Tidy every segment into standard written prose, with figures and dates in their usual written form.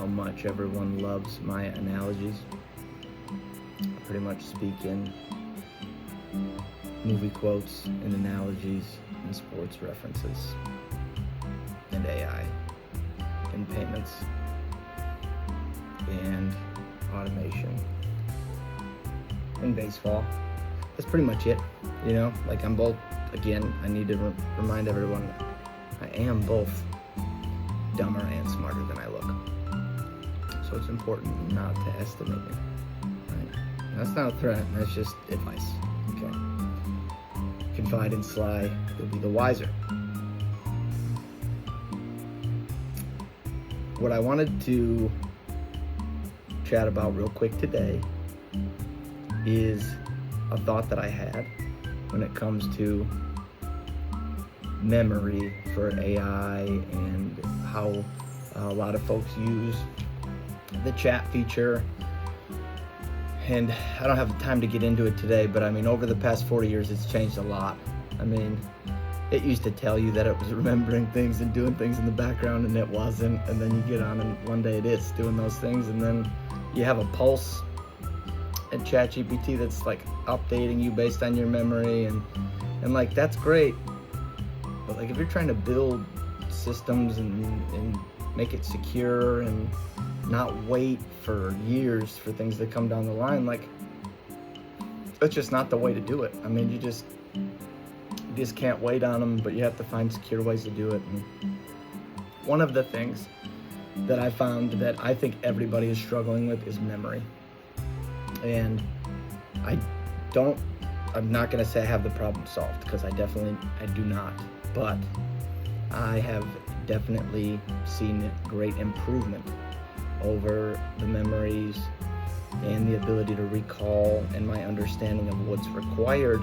how much everyone loves my analogies. I pretty much speak in movie quotes and analogies and sports references and AI and payments and automation and baseball. That's pretty much it, you know? Like, I'm both, again, I need to remind everyone, I am both dumber and smarter than I look. So it's important not to estimate me, right? And that's not a threat, that's just advice, okay? Confide in sly, you'll be the wiser. What I wanted to chat about real quick today is a thought that I had when it comes to memory for AI and how a lot of folks use the chat feature. And I don't have the time to get into it today, but I mean, over the past 40 years, it's changed a lot. I mean, it used to tell you that it was remembering things and doing things in the background, and it wasn't. And then you get on and one day it is doing those things, and then you have a pulse at ChatGPT that's like updating you based on your memory, and like, that's great. But like, if you're trying to build systems and make it secure and not wait for years for things to come down the line, like, that's just not the way to do it. I mean, you just can't wait on them, but you have to find secure ways to do it. And one of the things that I found that I think everybody is struggling with is memory. And I'm not gonna say I have the problem solved, because I do not, but I have definitely seen great improvement over the memories and the ability to recall, and my understanding of what's required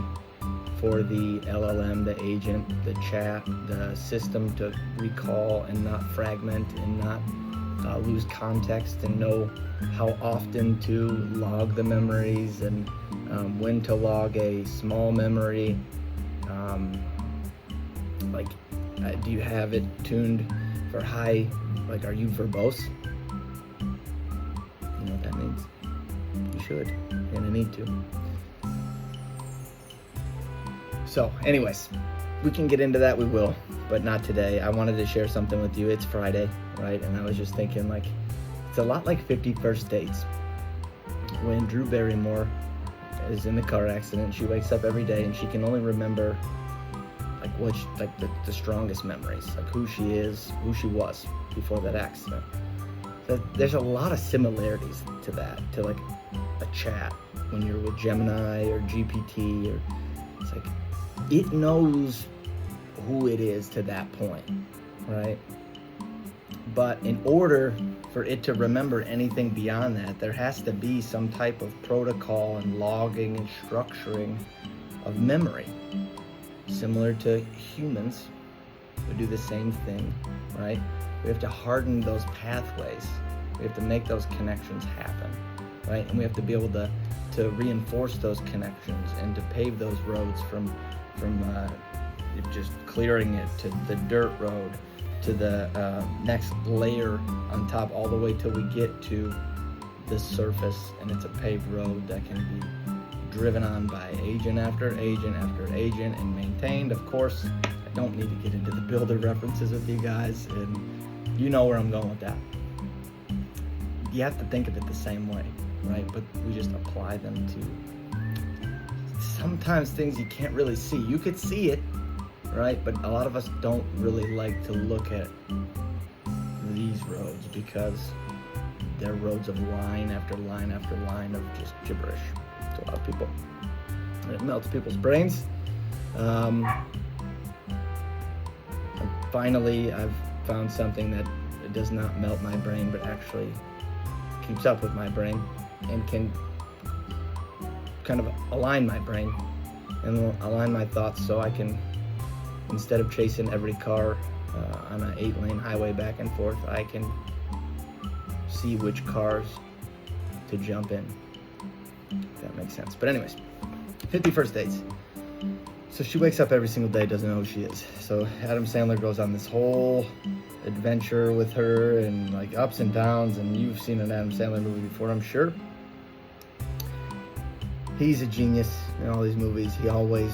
for the LLM, the agent, the chat, the system to recall and not fragment and not lose context, and know how often to log the memories and when to log a small memory. Do you have it tuned for high, like, are you verbose? You know what that means? You should. You're gonna need to. So anyways, we can get into that, we will, but not today. I wanted to share something with you. It's Friday, right? And I was just thinking, like, it's a lot like 50 First Dates. When Drew Barrymore is in the car accident, she wakes up every day and she can only remember the strongest memories, like who she is, who she was before that accident. So there's a lot of similarities to that, to like a chat when you're with Gemini or GPT, or it's like it knows who it is to that point, right? But in order for it to remember anything beyond that, there has to be some type of protocol and logging and structuring of memory. Similar to humans, we do the same thing, right? We have to harden those pathways. We have to make those connections happen, right? And we have to be able to reinforce those connections and to pave those roads from just clearing it to the dirt road, to the next layer on top, all the way till we get to the surface, and it's a paved road that can be driven on by agent after agent after agent and maintained. Of course, I don't need to get into the builder references with you guys, and you know where I'm going with that. You have to think of it the same way, right? But we just apply them to sometimes things you can't really see. You could see it, right? But a lot of us don't really like to look at these roads because they're roads of line after line after line of just gibberish to a lot of people. And it melts people's brains. Finally, I've found something that does not melt my brain, but actually keeps up with my brain and can kind of align my brain and align my thoughts, so I can, instead of chasing every car on an 8-lane highway back and forth, I can see which cars to jump in, if that makes sense. But anyways, 50 First Dates. So she wakes up every single day, doesn't know who she is. So Adam Sandler goes on this whole adventure with her and like ups and downs, and you've seen an Adam Sandler movie before, I'm sure. He's a genius in all these movies. He always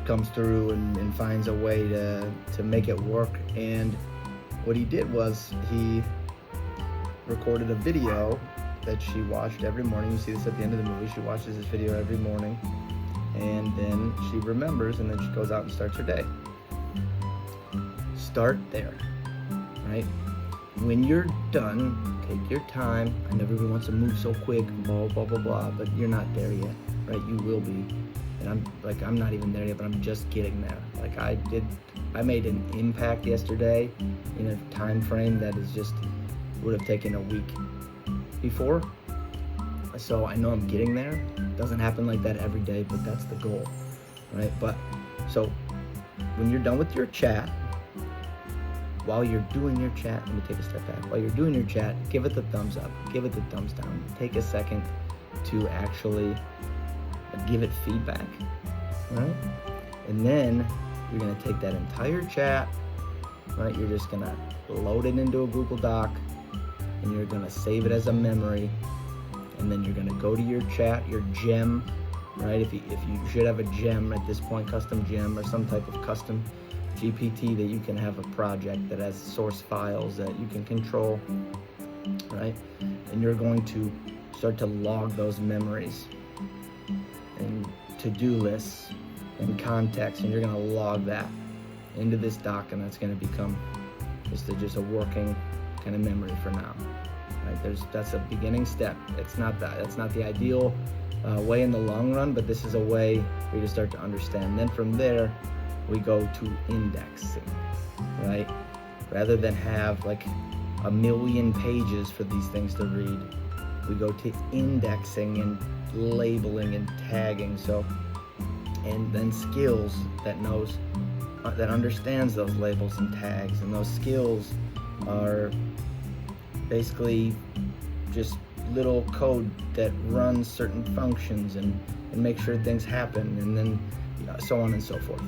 comes through and finds a way to make it work. And what he did was he recorded a video that she watched every morning. You see this at the end of the movie. She watches this video every morning, and then she remembers, and then she goes out and starts her day. Start there, right? When you're done, take your time. I know everyone wants to move so quick, blah, blah, blah, blah, but you're not there yet, right? You will be. And I'm not even there yet, but I'm just getting there. Like I made an impact yesterday in a time frame that is just would have taken a week before. So I know I'm getting there. It doesn't happen like that every day, but that's the goal, right? But so when you're done with your chat, while you're doing your chat, let me take a step back. While you're doing your chat, give it the thumbs up, give it the thumbs down. Take a second to actually give it feedback, right? And then you're gonna take that entire chat, right? You're just gonna load it into a Google Doc, and you're gonna save it as a memory. And then you're gonna go to your chat, your gem, right? If you should have a gem at this point, custom gem or some type of custom GPT that you can have a project that has source files that you can control, right? And you're going to start to log those memories and to-do lists and context, and you're gonna log that into this doc, and that's gonna become just a working kind of memory for now. Right? That's a beginning step. That's not the ideal way in the long run, but this is a way for you to start to understand. And then from there, we go to indexing, right? Rather than have like a million pages for these things to read, we go to indexing and labeling and tagging. So, and then skills that understands those labels and tags, and those skills are basically just little code that runs certain functions and make sure things happen, and then so on and so forth,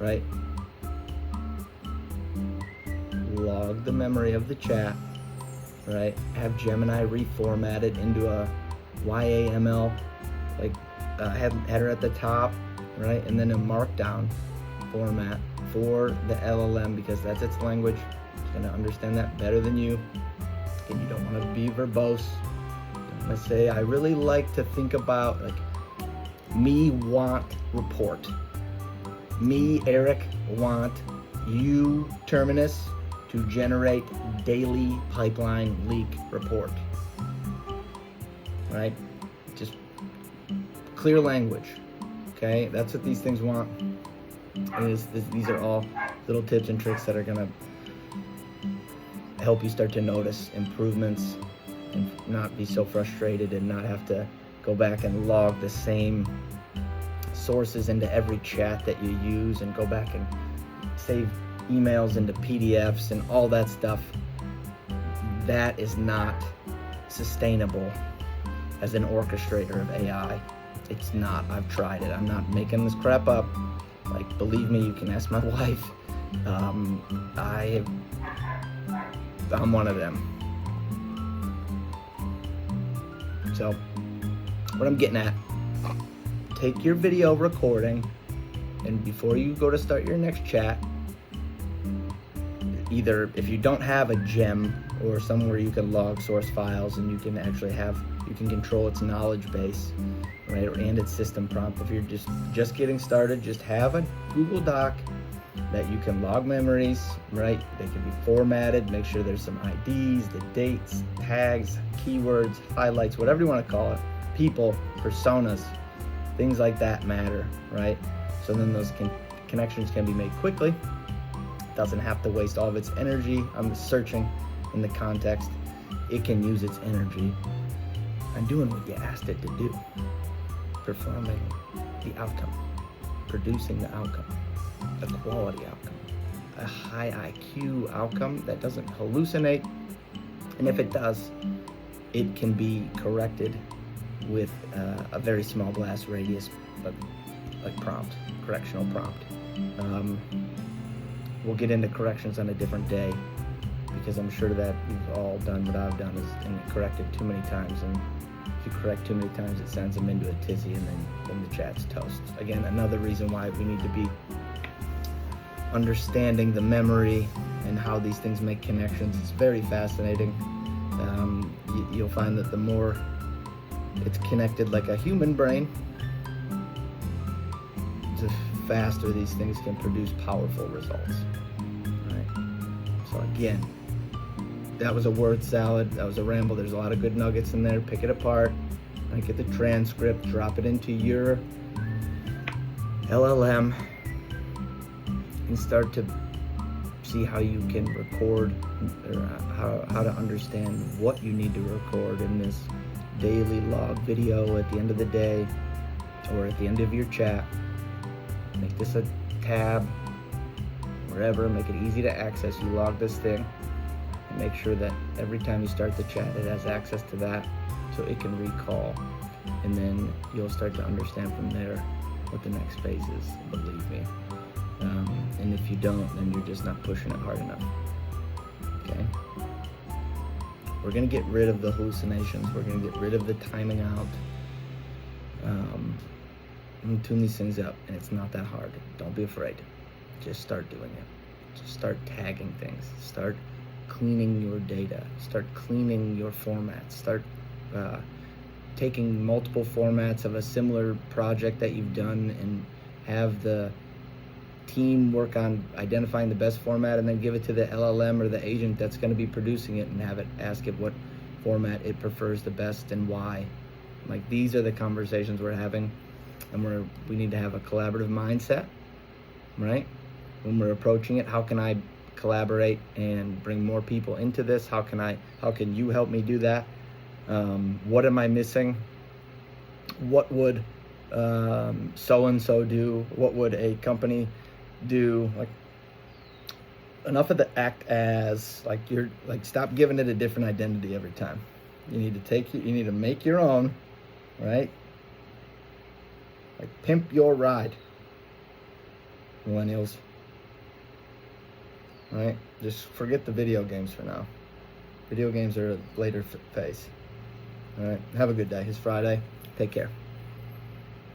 right? Log the memory of the chat, right? Have Gemini reformat it into a YAML, like header at the top, right? And then a markdown format for the LLM, because that's its language. It's going to understand that better than you. And you don't want to be verbose. You don't want to say, I really like to think about, like, me want report. Me, Eric, want you, Terminus, to generate daily pipeline leak report. Right? Just clear language. Okay? That's what these things want. And these are all little tips and tricks that are going to help you start to notice improvements and not be so frustrated and not have to go back and log the same sources into every chat that you use and go back and save emails into PDFs and all that stuff. That is not sustainable as an orchestrator of AI. It's not. I've tried it. I'm not making this crap up. Like, believe me, you can ask my wife. I'm one of them. So, what I'm getting at, take your video recording, and before you go to start your next chat, either if you don't have a gem or somewhere you can log source files and you can actually you can control its knowledge base, right, and its system prompt. If you're just getting started, just have a Google Doc that you can log memories, right? They can be formatted, make sure there's some IDs, the dates, tags, keywords, highlights, whatever you want to call it, people, personas, things like that matter, right? So then those connections can be made quickly. It doesn't have to waste all of its energy on searching in the context. It can use its energy on doing what you asked it to do, performing the outcome, producing the outcome, a quality outcome, a high IQ outcome that doesn't hallucinate, and if it does, it can be corrected with a very small blast radius, but like prompt, correctional prompt. We'll get into corrections on a different day, because I'm sure that you've all done what I've done and corrected too many times, and if you correct too many times, it sends them into a tizzy, and then the chat's toast. Again, another reason why we need to be understanding the memory and how these things make connections. It's very fascinating. You'll find that the more it's connected like a human brain, the faster these things can produce powerful results. Right? So again, that was a word salad. That was a ramble. There's a lot of good nuggets in there. Pick it apart. Get the transcript. Drop it into your LLM and start to see how you can record, or how to understand what you need to record in this daily log video at the end of the day or at the end of your chat. Make this a tab, wherever. Make it easy to access. You log this thing. Make sure that every time you start the chat, it has access to that so it can recall, and then you'll start to understand from there what the next phase is, believe me. And if you don't, then you're just not pushing it hard enough. Okay? We're going to get rid of the hallucinations. We're going to get rid of the timing out. And tune these things up, and it's not that hard. Don't be afraid. Just start doing it. Just start tagging things. Start cleaning your data. Start cleaning your formats. Start taking multiple formats of a similar project that you've done, and have the team work on identifying the best format, and then give it to the LLM or the agent that's going to be producing it, and have it ask it what format it prefers the best and why. Like, these are the conversations we're having, and we need to have a collaborative mindset, right? When we're approaching it, how can I collaborate and bring more people into this? How can you help me do that? What am I missing? What would so-and-so do? What would a company do? Like, enough of the act as, like, you're like, stop giving it a different identity every time. You need to make your own, right? Like, pimp your ride, millennials. Right? Just forget the video games for now. Video games are a later phase. All right. Have a good day. It's Friday. Take care.